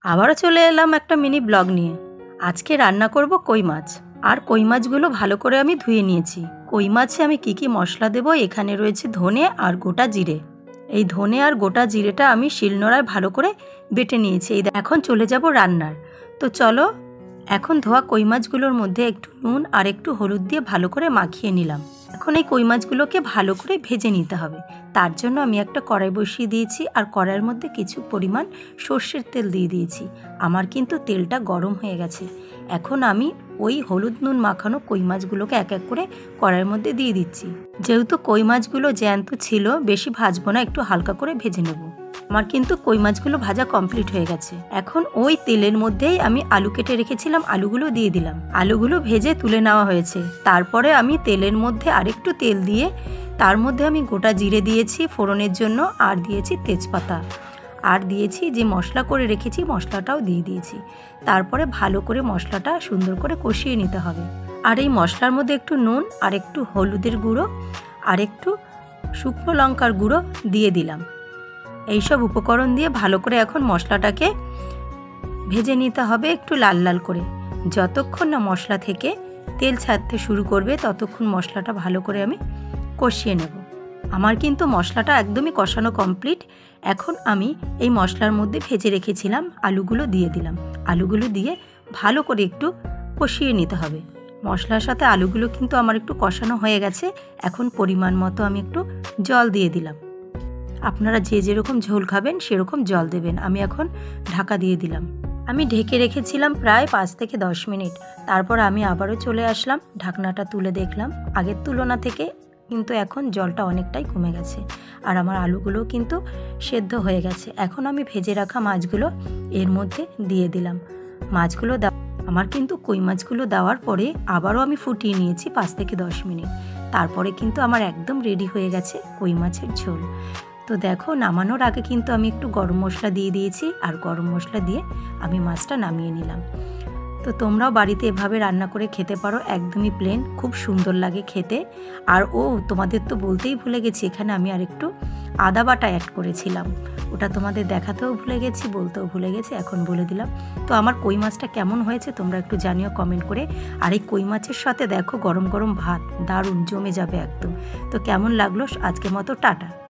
আবারও চলে এলাম একটা মিনি ব্লগ নিয়ে। আজকে রান্না করব কই মাছ। আর কই মাছগুলো ভালো করে আমি ধুয়ে নিয়েছি। কই মাছে আমি কি মশলা দেব, এখানে রয়েছে ধনে আর গোটা জিরে। এই ধনে আর গোটা জিরেটা আমি শিলনোড়ায় ভালো করে বেটে নিয়েছি। এখন চলে যাব রান্নার। তো চলো, এখন ধোয়া কই মাছগুলোর মধ্যে একটু নুন আর একটু হলুদ দিয়ে ভালো করে মাখিয়ে নিলাম। এখন এই কই মাছগুলোকে ভালো করে ভেজে নিতে হবে। তার জন্য আমি একটা কড়াই বসিয়ে দিয়েছি আর কড়াইয়ের মধ্যে কিছু পরিমাণ সর্ষের তেল দিয়ে দিয়েছি। আমার কিন্তু তেলটা গরম হয়ে গেছে। এখন আমি ওই হলুদ নুন মাখানো কই মাছগুলোকে এক এক করে কড়াইয়ের মধ্যে দিয়ে দিচ্ছি। যেহেতু কই মাছগুলো জ্যান্ত ছিল, বেশি ভাজবো না, একটু হালকা করে ভেজে নেব। আমার কিন্তু কই মাছগুলো ভাজা কমপ্লিট হয়ে গেছে। এখন ওই তেলের মধ্যেই আমি আলু কেটে রেখেছিলাম, আলুগুলো দিয়ে দিলাম। আলুগুলো ভেজে তুলে নেওয়া হয়েছে। তারপরে আমি তেলের মধ্যে আরেকটু তেল দিয়ে তার মধ্যে আমি গোটা জিরে দিয়েছি ফোড়নের জন্য, আর দিয়েছি তেজপাতা, আর দিয়েছি যে মশলা করে রেখেছি মশলাটাও দিয়ে দিয়েছি। তারপরে ভালো করে মশলাটা সুন্দর করে কষিয়ে নিতে হবে। আর এই মশলার মধ্যে একটু নুন আর একটু হলুদের গুঁড়ো আর একটু শুকনো লঙ্কার গুঁড়ো দিয়ে দিলাম। এইসব উপকরণ দিয়ে ভালো করে এখন মশলাটাকে ভেজে নিতে হবে একটু লাল লাল করে। যতক্ষণ না মশলা থেকে তেল ছাড়তে শুরু করবে ততক্ষণ মশলাটা ভালো করে আমি কষিয়ে নেব। আমার কিন্তু মশলাটা একদমই কষানো কমপ্লিট। এখন আমি এই মশলার মধ্যে ভেজে রেখেছিলাম আলুগুলো দিয়ে দিলাম। আলুগুলো দিয়ে ভালো করে একটু কষিয়ে নিতে হবে। মশলার সাথে আলুগুলো কিন্তু আমার একটু কষানো হয়ে গেছে। এখন পরিমাণ মতো আমি একটু জল দিয়ে দিলাম। আপনারা যে যেরকম ঝোল খাবেন সেরকম জল দেবেন। আমি এখন ঢাকা দিয়ে দিলাম। আমি ঢেকে রেখেছিলাম প্রায় 5 থেকে 10 মিনিট। তারপর আমি আবারও চলে আসলাম, ঢাকনাটা তুলে দেখলাম আগের তুলনা থেকে কিন্তু এখন জলটা অনেকটাই কমে গেছে। আর আমার আলুগুলো কিন্তু সেদ্ধ হয়ে গেছে। এখন আমি ভেজে রাখা মাছগুলো এর মধ্যে দিয়ে দিলাম। মাছগুলো আমার কিন্তু কই মাছগুলো দেওয়ার পরে আবারও আমি ফুটিয়ে নিয়েছি 5 থেকে 10 মিনিট। তারপরে কিন্তু আমার একদম রেডি হয়ে গেছে কই মাছের ঝোল। তো দেখো, নামানোর আগে কিন্তু আমি একটু গরম মশলা দিয়ে দিয়েছি, আর গরম মশলা দিয়ে আমি মাছটা নামিয়ে নিলাম। তো তোমরাও বাড়িতে এভাবে রান্না করে খেতে পারো, একদমই প্লেন, খুব সুন্দর লাগে খেতে। আর তোমাদের তো বলতেই ভুলে গেছি, এখানে আমি আর একটু আদা বাটা অ্যাড করেছিলাম। ওটা তোমাদের দেখাতেও ভুলে গেছি, বলতেও ভুলে গেছি, এখন বলে দিলাম। তো আমার কই মাছটা কেমন হয়েছে তোমরা একটু জানিও কমেন্ট করে। আর এই কই মাছের সাথে দেখো গরম গরম ভাত, দারুণ জমে যাবে একদম। তো কেমন লাগলো? আজকের মতো টাটা।